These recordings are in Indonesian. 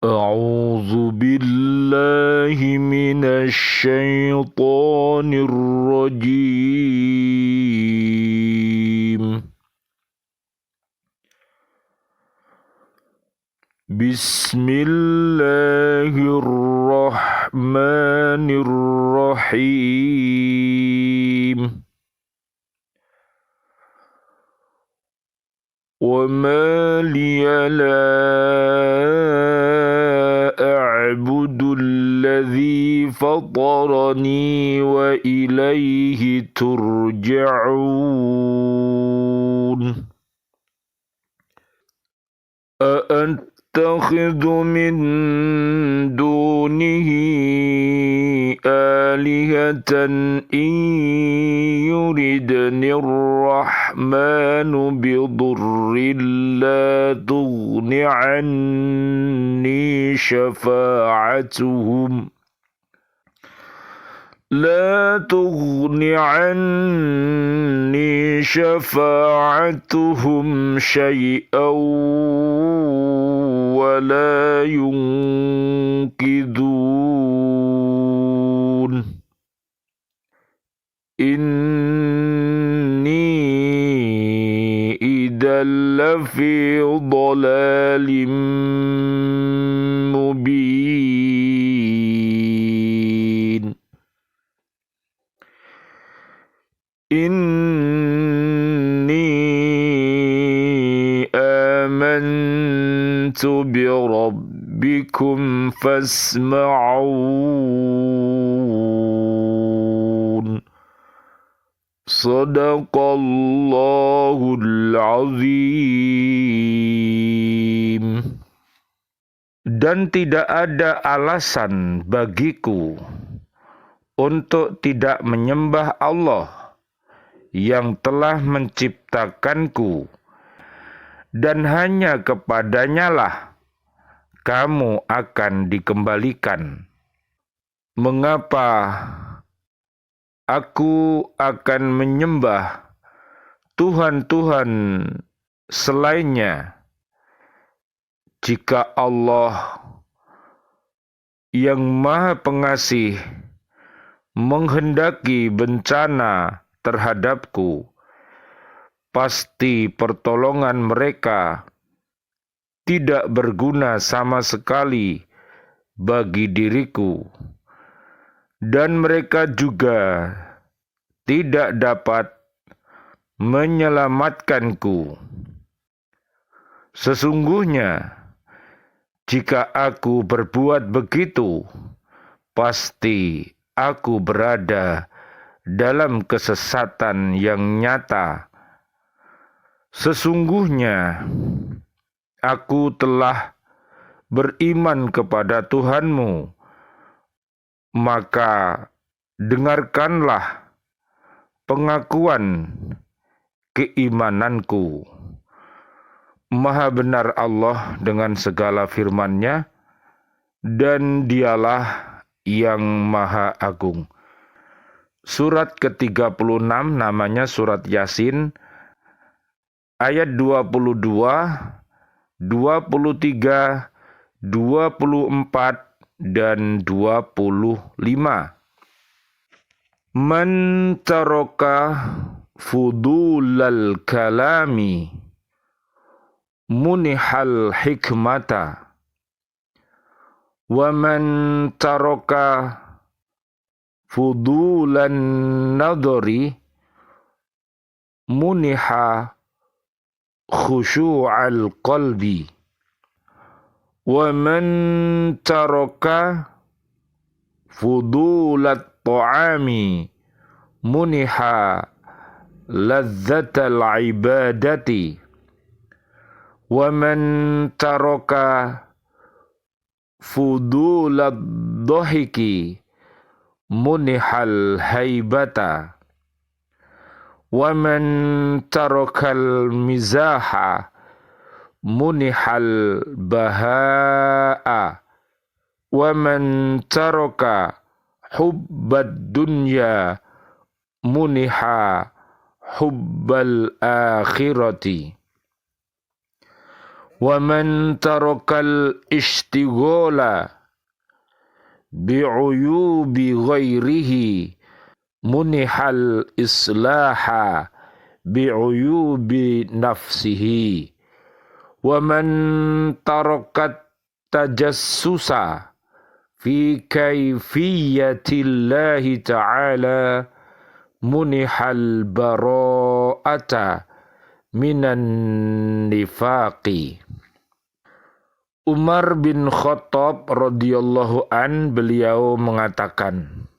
أعوذ بالله من الشيطان الرجيم. بسم الله الرحمن الرحيم. وما لي لا أعبد الذي فطرني وإليه ترجعون. أأتخذ من دونه آلهة إن يردني الرحمن بضر لا تغن عني شفاعتهم شيئا ولا ينقذون. إني إذا لفي ضلال مبين. إني آمنت بربكم فاسمعون. Sadaqallahul azim. Dan tidak ada alasan bagiku untuk tidak menyembah Allah yang telah menciptakanku, dan hanya kepadanya lah kamu akan dikembalikan. Mengapa aku akan menyembah Tuhan-Tuhan selainnya jika Allah yang Maha Pengasih menghendaki bencana terhadapku? Pasti pertolongan mereka tidak berguna sama sekali bagi diriku, dan mereka juga tidak dapat menyelamatkanku. Sesungguhnya, jika aku berbuat begitu, pasti aku berada dalam kesesatan yang nyata. Sesungguhnya, aku telah beriman kepada Tuhanmu, maka dengarkanlah pengakuan keimananku. Maha benar Allah dengan segala firman-Nya, dan Dialah yang Maha Agung. Surat ke-36 namanya Surat Yasin, ayat 22, 23, 24, dan 25. Man taraka fudulal kalami munihal hikmata, wa man taraka fudulan nadhari muniha khusyu'al qalbi, wa man taraka fudulat ta'ami muniha ladzatal ibadati, wa man taraka fudulat dhahiki munihal haibata, wa man tarakal mizaha munihal baha'a, wa man taraka hubbad dunya muniha hubbal akhirati. Wa man tarakal ishtighala bi'uyubi ghairihi munihal islaha bi'uyubi nafsihi. Wa man tarakat tajassusa fi kaifiyatillahi ta'ala munihal bara'ata minan nifaqi. Umar bin Khattab radhiyallahu an, beliau mengatakan,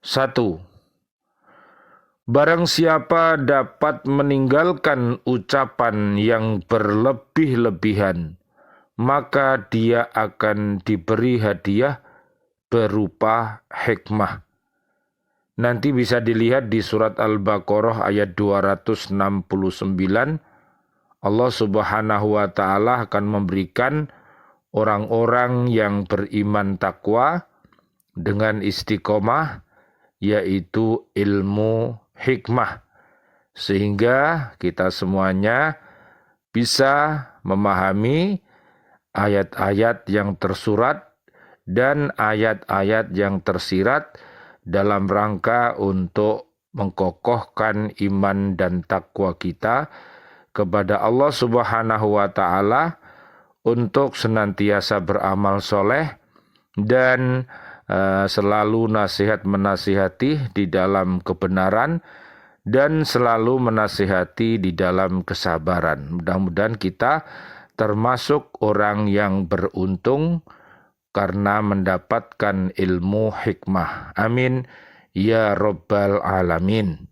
1. Barang siapa dapat meninggalkan ucapan yang berlebih-lebihan, maka dia akan diberi hadiah berupa hikmah. Nanti bisa dilihat di surat Al-Baqarah ayat 269. Allah Subhanahu wa ta'ala akan memberikan orang-orang yang beriman takwa dengan istiqomah, yaitu ilmu hikmah, sehingga kita semuanya bisa memahami ayat-ayat yang tersurat dan ayat-ayat yang tersirat dalam rangka untuk mengkokohkan iman dan takwa kita kepada Allah Subhanahu wa ta'ala, untuk senantiasa beramal soleh dan selalu nasihat menasihati di dalam kebenaran dan selalu menasihati di dalam kesabaran. Mudah-mudahan kita termasuk orang yang beruntung karena mendapatkan ilmu hikmah. Amin ya rabbal alamin.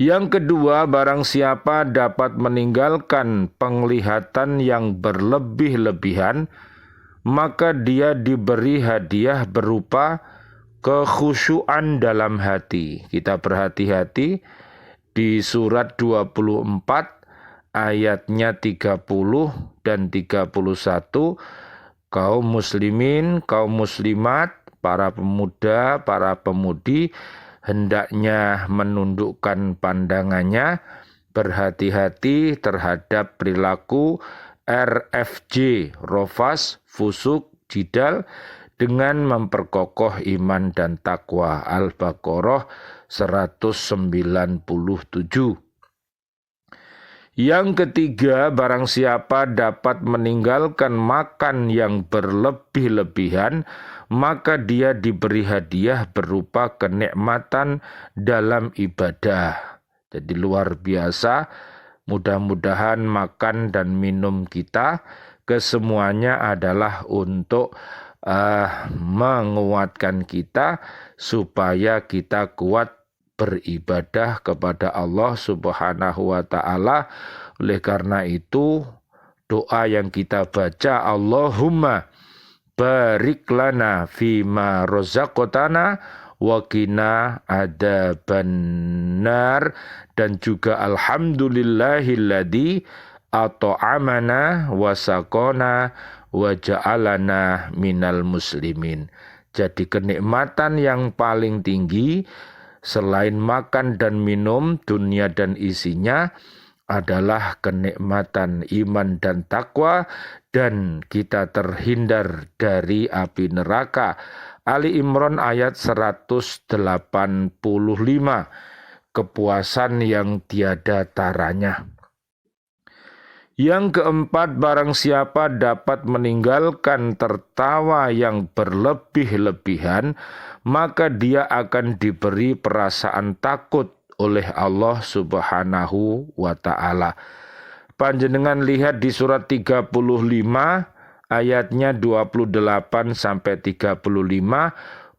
Yang kedua, barang siapa dapat meninggalkan penglihatan yang berlebih-lebihan, maka dia diberi hadiah berupa kekhusyuan dalam hati. Kita berhati-hati di surat 24 ayatnya 30 dan 31. Kaum muslimin, kaum muslimat, para pemuda, para pemudi hendaknya menundukkan pandangannya, berhati-hati terhadap perilaku RFJ, rofas, fusuk, jidal, dengan memperkokoh iman dan takwa. Al-Baqarah 197. Yang ketiga, barang siapa dapat meninggalkan makan yang berlebih-lebihan, maka dia diberi hadiah berupa kenikmatan dalam ibadah. Jadi luar biasa. Mudah-mudahan makan dan minum kita kesemuanya adalah untuk menguatkan kita supaya kita kuat beribadah kepada Allah Subhanahu wa ta'ala. Oleh karena itu, doa yang kita baca, Allahumma barik lana fima rozaqtana wa qina adzabannar, dan juga alhamdulillahilladzi at'amana wa saqana wa ja'alana minal muslimin. Jadi kenikmatan yang paling tinggi selain makan dan minum, dunia dan isinya, adalah kenikmatan iman dan takwa, dan kita terhindar dari api neraka. Ali Imran ayat 185, kepuasan yang tiada taranya. Yang keempat, barang siapa dapat meninggalkan tertawa yang berlebih-lebihan, maka dia akan diberi perasaan takut oleh Allah Subhanahu wa ta'ala. Panjenengan lihat di surat 35 ayatnya 28 sampai 35,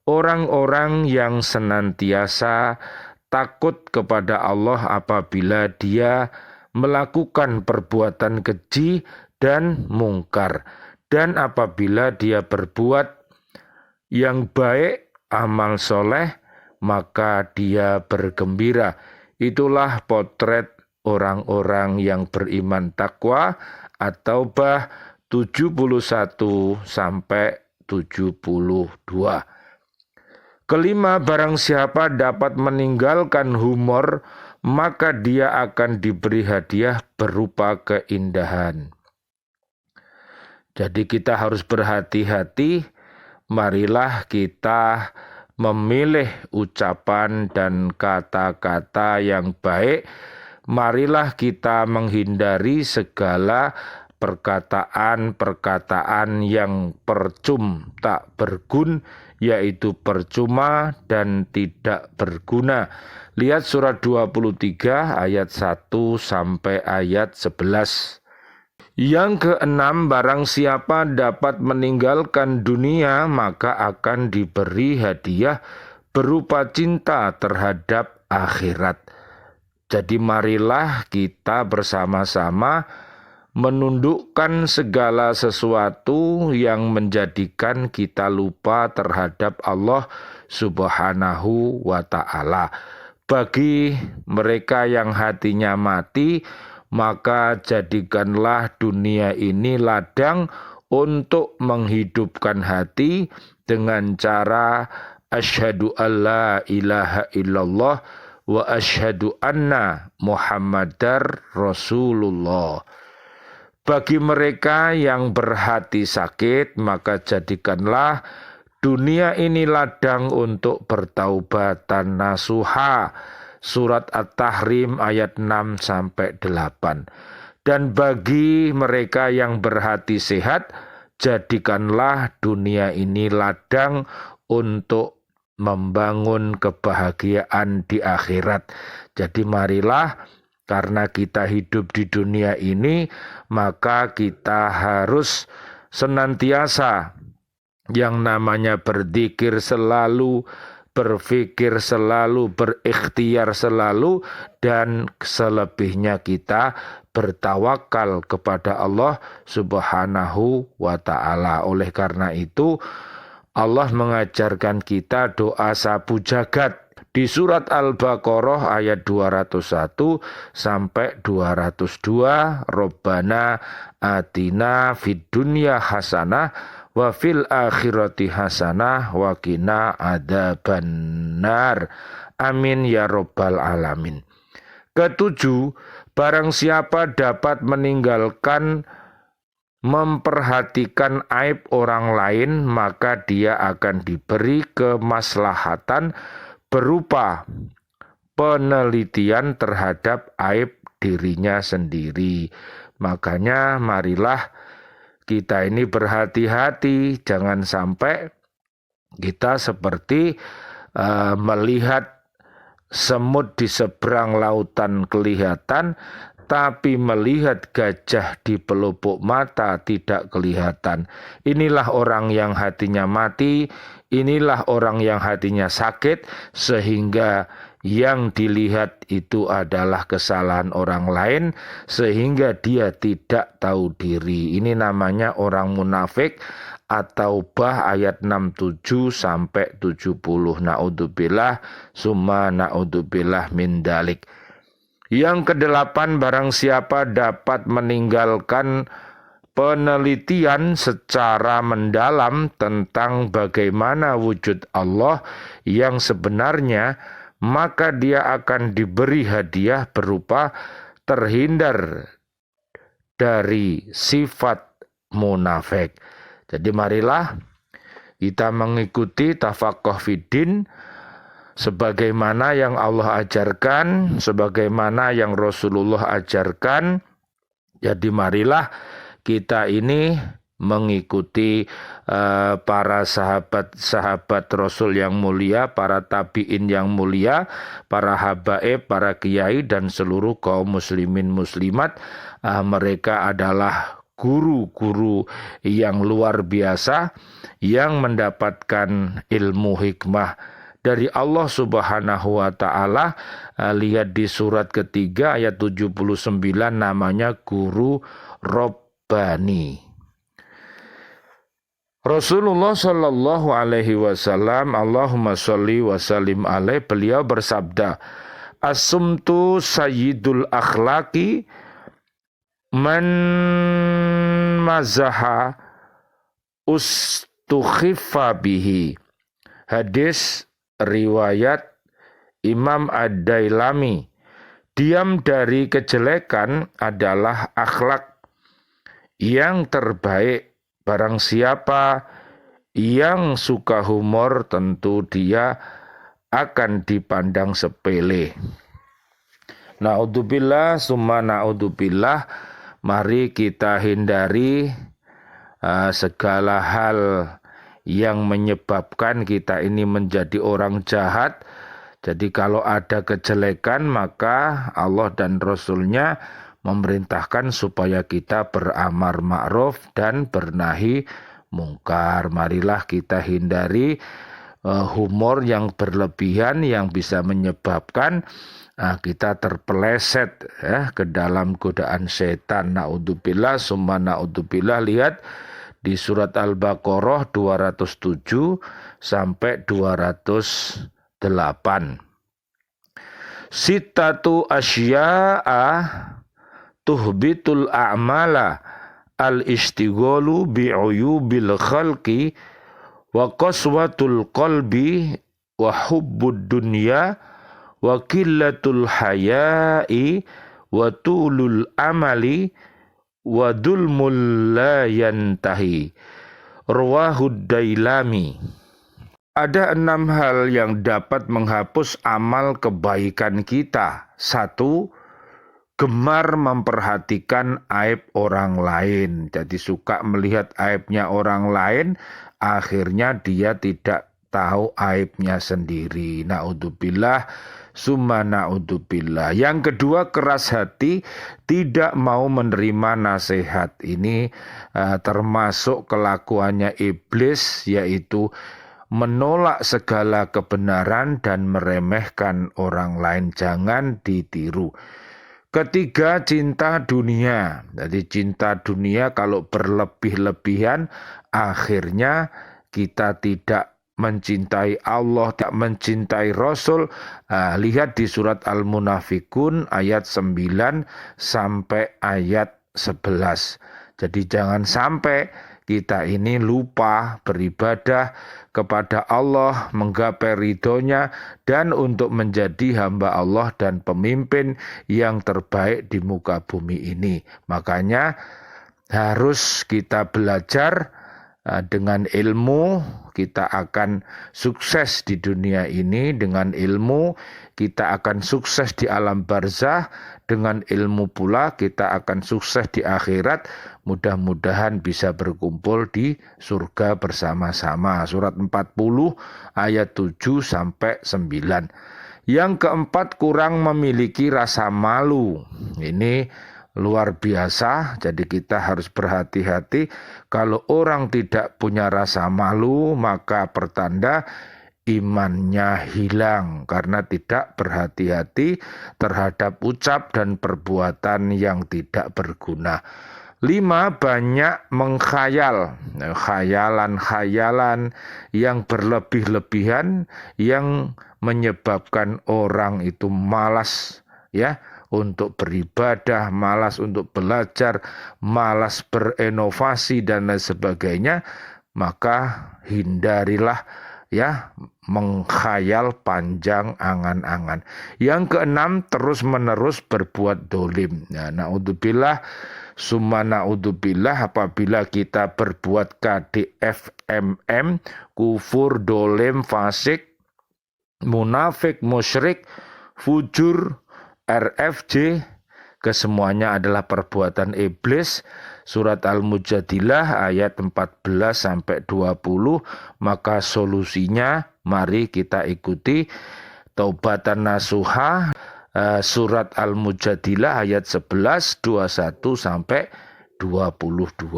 orang-orang yang senantiasa takut kepada Allah apabila dia melakukan perbuatan keji dan mungkar, dan apabila dia berbuat yang baik, amal soleh, maka dia bergembira. Itulah potret orang-orang yang beriman takwa, At-Taubah 71 sampai 72. Kelima, barang siapa dapat meninggalkan humor maka dia akan diberi hadiah berupa keindahan. Jadi kita harus berhati-hati, marilah kita memilih ucapan dan kata-kata yang baik. Marilah kita menghindari segala perkataan-perkataan yang tak bergun, yaitu percuma dan tidak berguna. Lihat surat 23 ayat 1 sampai ayat 11. Yang keenam, barang siapa dapat meninggalkan dunia, maka akan diberi hadiah berupa cinta terhadap akhirat. Jadi marilah kita bersama-sama menundukkan segala sesuatu yang menjadikan kita lupa terhadap Allah Subhanahu wa ta'ala. Bagi mereka yang hatinya mati, maka jadikanlah dunia ini ladang untuk menghidupkan hati dengan cara asyhadu alla ilaha illallah wa asyhadu anna Muhammadar Rasulullah. Bagi mereka yang berhati sakit, maka jadikanlah dunia ini ladang untuk bertaubatan nasuha. Surat At-Tahrim ayat 6 sampai 8. Dan bagi mereka yang berhati sehat, jadikanlah dunia ini ladang untuk membangun kebahagiaan di akhirat. Jadi marilah, karena kita hidup di dunia ini, maka kita harus senantiasa yang namanya berzikir selalu, berpikir selalu, berikhtiar selalu, dan selebihnya kita bertawakal kepada Allah Subhanahu wa ta'ala. Oleh karena itu, Allah mengajarkan kita doa sapu jagat di surat Al-Baqarah ayat 201 sampai 202. Rabbana atina fid dunya hasanah wa fil akhirati hasanah wa qina adzabannar. Amin ya rabbal alamin. Ketujuh, barang siapa dapat meninggalkan memperhatikan aib orang lain, maka dia akan diberi kemaslahatan berupa penelitian terhadap aib dirinya sendiri. Makanya marilah kita ini berhati-hati, jangan sampai kita seperti melihat semut di seberang lautan kelihatan, tapi melihat gajah di pelupuk mata tidak kelihatan. Inilah orang yang hatinya mati, inilah orang yang hatinya sakit, sehingga yang dilihat itu adalah kesalahan orang lain, sehingga dia tidak tahu diri. Ini namanya orang munafik, atau Taubah ayat 67 sampai 70. Naudzubillah summa naudzubillah min dalik. Yang kedelapan, barang siapa dapat meninggalkan penelitian secara mendalam tentang bagaimana wujud Allah yang sebenarnya, maka dia akan diberi hadiah berupa terhindar dari sifat munafik. Jadi marilah kita mengikuti tafaqquh fiddin sebagaimana yang Allah ajarkan, sebagaimana yang Rasulullah ajarkan. Jadi marilah kita ini mengikuti para sahabat-sahabat Rasul yang mulia, para tabi'in yang mulia, para habaib, para kiai, dan seluruh kaum muslimin muslimat. Mereka adalah guru-guru yang luar biasa yang mendapatkan ilmu hikmah dari Allah Subhanahu wa ta'ala. Lihat di surat ketiga ayat 79, namanya guru Rabbani. Rasulullah Shallallahu alaihi wasallam, Allahumma sholli wa sallim alaih, beliau bersabda, as-sumtu sayyidul akhlaqi man mazaha ustukhiffa bihi. Hadis riwayat Imam Ad-Dailami Diam dari kejelekan adalah akhlak yang terbaik. Barang siapa yang suka humor tentu dia akan dipandang sepele. Na'udzubillah summa na'udzubillah. Mari kita hindari segala hal yang menyebabkan kita ini menjadi orang jahat. Jadi kalau ada kejelekan maka Allah dan Rasul-Nya memerintahkan supaya kita beramar ma'ruf dan bernahi mungkar. Marilah kita hindari humor yang berlebihan yang bisa menyebabkan kita terpeleset ke dalam godaan setan. Na'udzubillah summa na'udzubillah. Lihat di surat Al-Baqarah 207 sampai 208. Sittatu asya'a tuhbitul a'mala al-istighalu bi'uyubil khalqi wa qaswatul qalbi wa hubbud dunya wa qillatul haya'i wa tulul amali wa dulmul la yantahi. Rawahud Dailami. Ada 6 hal yang dapat menghapus amal kebaikan kita. 1. Gemar memperhatikan aib orang lain. Jadi suka melihat aibnya orang lain, akhirnya dia tidak tahu aibnya sendiri. Na'udzubillah summa na'udzubillah. Yang kedua, keras hati, tidak mau menerima nasihat. Ini termasuk kelakuannya iblis, yaitu menolak segala kebenaran dan meremehkan orang lain. Jangan ditiru. Ketiga, cinta dunia. Jadi cinta dunia kalau berlebih-lebihan, akhirnya kita tidak mencintai Allah, tidak mencintai Rasul. Lihat di surat Al-Munafikun ayat 9 sampai ayat 11. Jadi jangan sampai kita ini lupa beribadah kepada Allah, menggapai ridhonya, dan untuk menjadi hamba Allah dan pemimpin yang terbaik di muka bumi ini. Makanya harus kita belajar dengan ilmu. Kita akan sukses di dunia ini. Dengan ilmu kita akan sukses di alam barzah. Dengan ilmu pula kita akan sukses di akhirat. Mudah-mudahan bisa berkumpul di surga bersama-sama. Surat 40 ayat 7 sampai 9. Yang keempat, kurang memiliki rasa malu. Ini luar biasa, jadi kita harus berhati-hati. Kalau orang tidak punya rasa malu, maka pertanda imannya hilang karena tidak berhati-hati terhadap ucap dan perbuatan yang tidak berguna. 5, banyak menghayal, khayalan-khayalan yang berlebih-lebihan yang menyebabkan orang itu malas untuk beribadah, malas untuk belajar, malas berinovasi dan lain sebagainya. Maka hindarilah mengkhayal panjang angan-angan. Yang keenam, terus-menerus berbuat dolim. Na'udzubillah summa na'udzubillah, apabila kita berbuat KDFMM, kufur, dolim, fasik, munafik, musyrik, fujur, RFJ, kesemuanya adalah perbuatan iblis. Surat Al-Mujadilah ayat 14 sampai 20. Maka solusinya mari kita ikuti taubatan nasuha, surat Al-Mujadilah ayat 11, 21 sampai 22.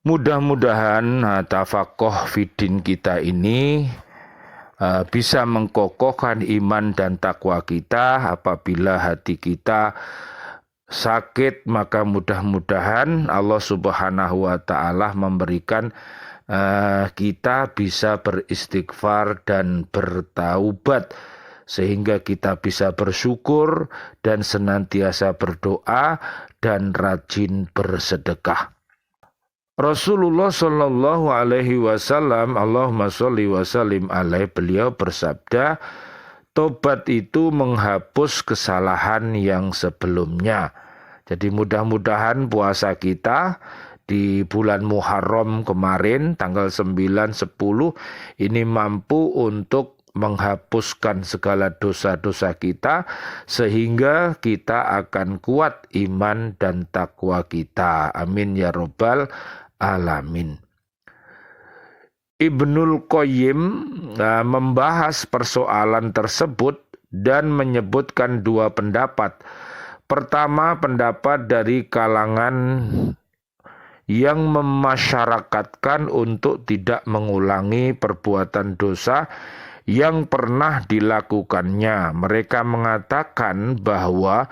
Mudah-mudahan tafaqoh fidin kita ini bisa mengkokohkan iman dan takwa kita. Apabila hati kita sakit, maka mudah-mudahan Allah Subhanahu wa Ta'ala memberikan kita bisa beristighfar dan bertaubat, sehingga kita bisa bersyukur dan senantiasa berdoa dan rajin bersedekah. Rasulullah Shallallahu Alaihi Wasallam, Allahumma sholli wa sallim alaih, beliau bersabda, tobat itu menghapus kesalahan yang sebelumnya. Jadi mudah-mudahan puasa kita di bulan Muharram kemarin tanggal 9, 10 ini mampu untuk menghapuskan segala dosa-dosa kita sehingga kita akan kuat iman dan takwa kita. Amin ya rabbal alamin. Ibnul Qayyim membahas persoalan tersebut dan menyebutkan dua pendapat. Pertama, pendapat dari kalangan yang memasyarakatkan untuk tidak mengulangi perbuatan dosa yang pernah dilakukannya. Mereka mengatakan bahwa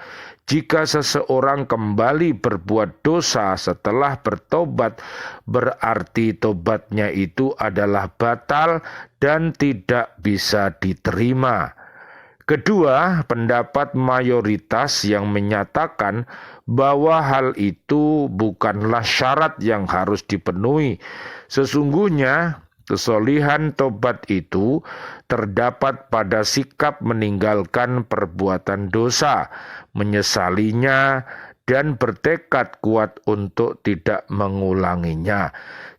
jika seseorang kembali berbuat dosa setelah bertobat, berarti tobatnya itu adalah batal dan tidak bisa diterima. Kedua, pendapat mayoritas yang menyatakan bahwa hal itu bukanlah syarat yang harus dipenuhi. Sesungguhnya, kesolihan tobat itu terdapat pada sikap meninggalkan perbuatan dosa, menyesalinya, dan bertekad kuat untuk tidak mengulanginya.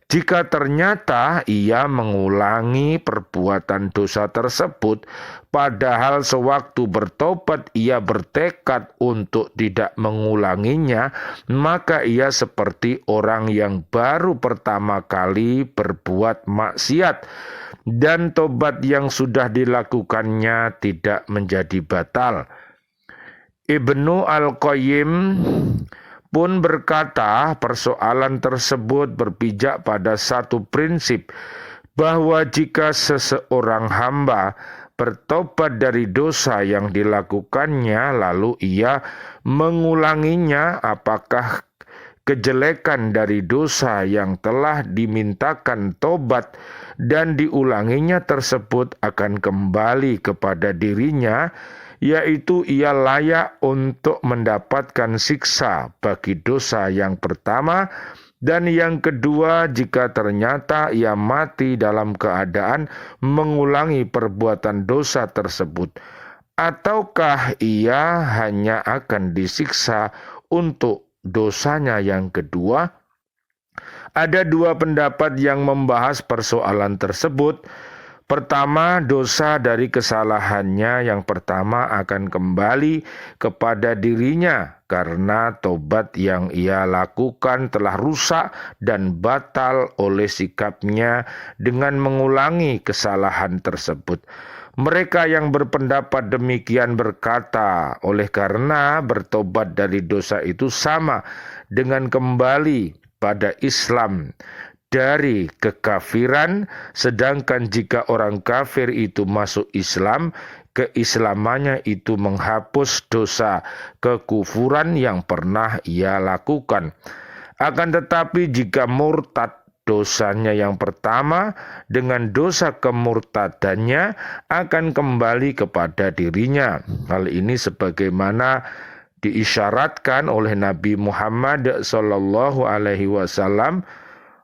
Jika ternyata ia mengulangi perbuatan dosa tersebut, padahal sewaktu bertobat ia bertekad untuk tidak mengulanginya, maka ia seperti orang yang baru pertama kali berbuat maksiat, dan tobat yang sudah dilakukannya tidak menjadi batal. Ibnu Al-Qayyim pun berkata persoalan tersebut berpijak pada satu prinsip, bahwa jika seseorang hamba bertobat dari dosa yang dilakukannya lalu ia mengulanginya, apakah kejelekan dari dosa yang telah dimintakan tobat dan diulanginya tersebut akan kembali kepada dirinya, yaitu ia layak untuk mendapatkan siksa bagi dosa yang pertama, dan yang kedua jika ternyata ia mati dalam keadaan mengulangi perbuatan dosa tersebut, ataukah ia hanya akan disiksa untuk dosanya yang kedua. Ada dua pendapat yang membahas persoalan tersebut. Pertama, dosa dari kesalahannya yang pertama akan kembali kepada dirinya karena tobat yang ia lakukan telah rusak dan batal oleh sikapnya dengan mengulangi kesalahan tersebut. Mereka yang berpendapat demikian berkata, oleh karena bertobat dari dosa itu sama dengan kembali pada Islam dari kekafiran, sedangkan jika orang kafir itu masuk Islam, keislamannya itu menghapus dosa kekufuran yang pernah ia lakukan. Akan tetapi jika murtad, dosanya yang pertama dengan dosa kemurtadannya akan kembali kepada dirinya. Hal ini sebagaimana diisyaratkan oleh Nabi Muhammad SAW.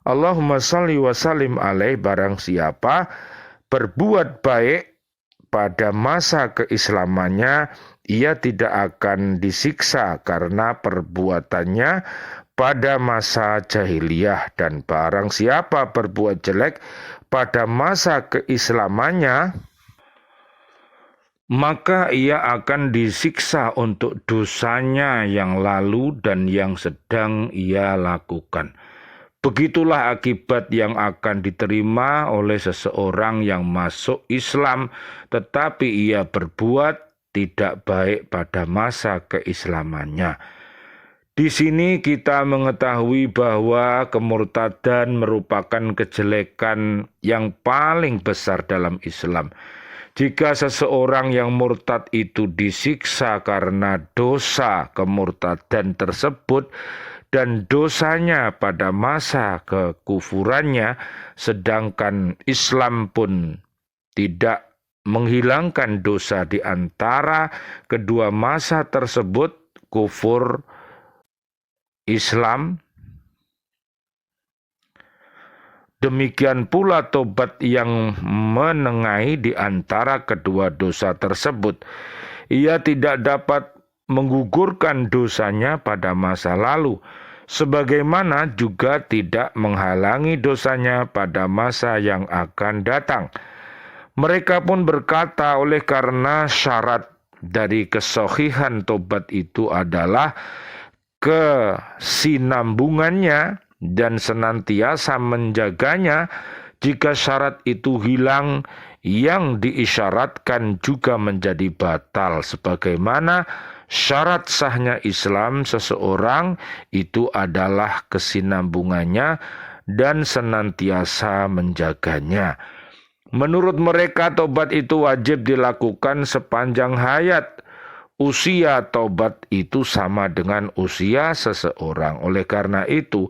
Allahumma salli wa sallim alaih, barang siapa berbuat baik pada masa keislamannya, ia tidak akan disiksa karena perbuatannya pada masa jahiliyah, dan barang siapa berbuat jelek pada masa keislamannya, maka ia akan disiksa untuk dosanya yang lalu dan yang sedang ia lakukan. Begitulah akibat yang akan diterima oleh seseorang yang masuk Islam, tetapi ia berbuat tidak baik pada masa keislamannya. Di sini kita mengetahui bahwa kemurtadan merupakan kejelekan yang paling besar dalam Islam. Jika seseorang yang murtad itu disiksa karena dosa kemurtadan tersebut, dan dosanya pada masa kekufurannya, sedangkan Islam pun tidak menghilangkan dosa di antara kedua masa tersebut, kufur Islam Demikian pula tobat yang menengahi di antara kedua dosa tersebut. Ia tidak dapat menggugurkan dosanya pada masa lalu, sebagaimana juga tidak menghalangi dosanya pada masa yang akan datang. Mereka pun berkata, oleh karena syarat dari kesohihan tobat itu adalah kesinambungannya dan senantiasa menjaganya. Jika syarat itu hilang, yang diisyaratkan juga menjadi batal, sebagaimana syarat sahnya Islam seseorang itu adalah kesinambungannya dan senantiasa menjaganya. Menurut mereka tobat itu wajib dilakukan sepanjang hayat. Usia tobat itu sama dengan usia seseorang. Oleh karena itu,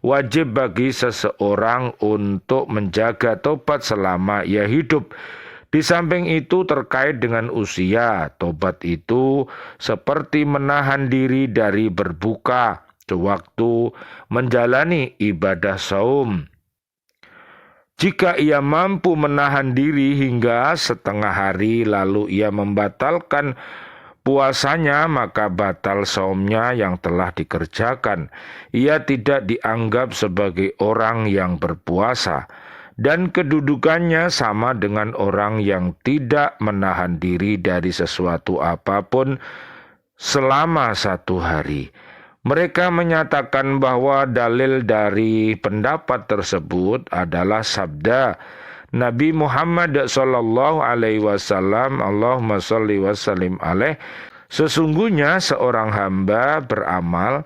wajib bagi seseorang untuk menjaga tobat selama ia hidup. Di samping itu terkait dengan usia, tobat itu seperti menahan diri dari berbuka sewaktu menjalani ibadah saum. Jika ia mampu menahan diri hingga setengah hari lalu ia membatalkan puasanya, maka batal saumnya yang telah dikerjakan. Ia tidak dianggap sebagai orang yang berpuasa, dan kedudukannya sama dengan orang yang tidak menahan diri dari sesuatu apapun selama 1 hari. Mereka menyatakan bahwa dalil dari pendapat tersebut adalah sabda Nabi Muhammad sallallahu alaihi wasallam, Allahumma shalli wa sallim alaih, sesungguhnya seorang hamba beramal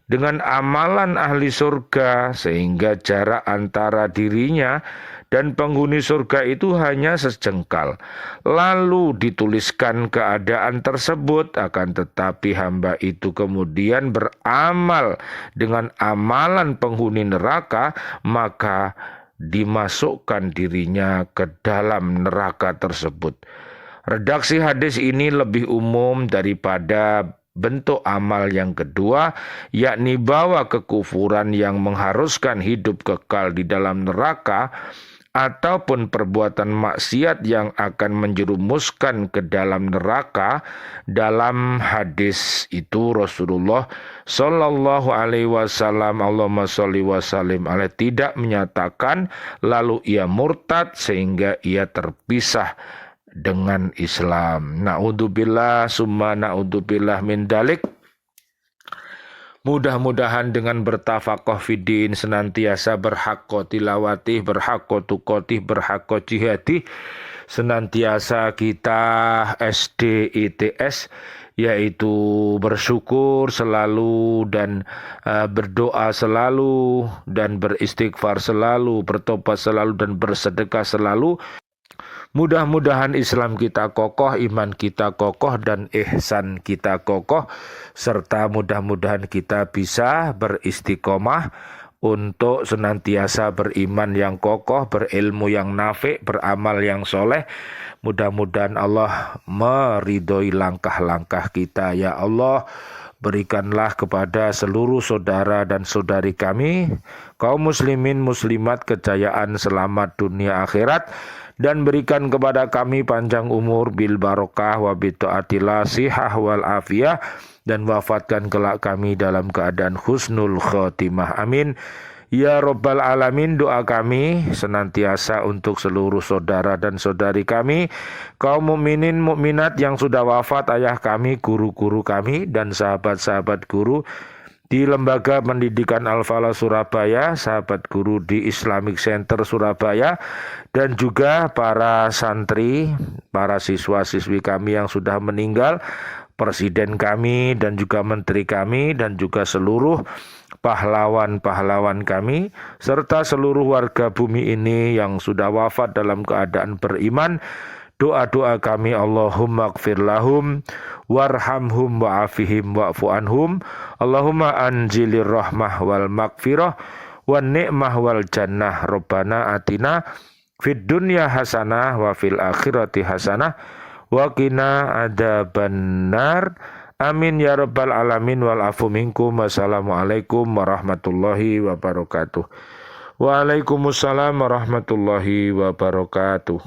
dengan amalan ahli surga sehingga jarak antara dirinya dan penghuni surga itu hanya sejengkal. Lalu dituliskan keadaan tersebut, akan tetapi hamba itu kemudian beramal dengan amalan penghuni neraka, maka dimasukkan dirinya ke dalam neraka tersebut. Redaksi hadis ini lebih umum daripada bentuk amal yang kedua, yakni bahwa kekufuran yang mengharuskan hidup kekal di dalam neraka ataupun perbuatan maksiat yang akan menjerumuskan ke dalam neraka. Dalam hadis itu Rasulullah sallallahu alaihi wasallam, Allahumma sholli wa sallim alaih, tidak menyatakan lalu ia murtad sehingga ia terpisah dengan Islam. Na'udzubillah summa na'udzubillah min dalik. Mudah-mudahan dengan bertafaqoh fiddin, senantiasa berhaqqa tilawatih, berhaqqa tuqatih, berhaqqa jihadih, senantiasa kita SDITS, yaitu bersyukur selalu dan berdoa selalu dan beristighfar selalu, bertobat selalu dan bersedekah selalu. Mudah-mudahan Islam kita kokoh, iman kita kokoh, dan ihsan kita kokoh, serta mudah-mudahan kita bisa beristiqomah untuk senantiasa beriman yang kokoh, berilmu yang nafi', beramal yang soleh. Mudah-mudahan Allah meridhoi langkah-langkah kita. Ya Allah, berikanlah kepada seluruh saudara dan saudari kami, kaum muslimin muslimat, kejayaan selamat dunia akhirat, dan berikan kepada kami panjang umur bil barokah wa bitaatillah sihah wal afiyah, dan wafatkan kelak kami dalam keadaan husnul khotimah. Amin. Ya Rabbal Alamin, doa kami senantiasa untuk seluruh saudara dan saudari kami, kaum mukminin mukminat yang sudah wafat, ayah kami, guru-guru kami, dan sahabat-sahabat guru di Lembaga Pendidikan Al-Falah Surabaya, sahabat guru di Islamic Center Surabaya, dan juga para santri, para siswa-siswi kami yang sudah meninggal, presiden kami dan juga menteri kami, dan juga seluruh pahlawan-pahlawan kami, serta seluruh warga bumi ini yang sudah wafat dalam keadaan beriman. Doa-doa kami, Allahumma gfir lahum warhamhum wa'afihim wa'fu anhum, Allahumma anzilir rahmah wal magfirah wan ni'mah wal jannah, Rabbana atina fid dunya hasanah wa fil akhirati hasanah wa qina adzabannar. Amin ya rabbal alamin wal afu minkum. Wassalamualaikum warahmatullahi wabarakatuh. Waalaikumsalam warahmatullahi wabarakatuh.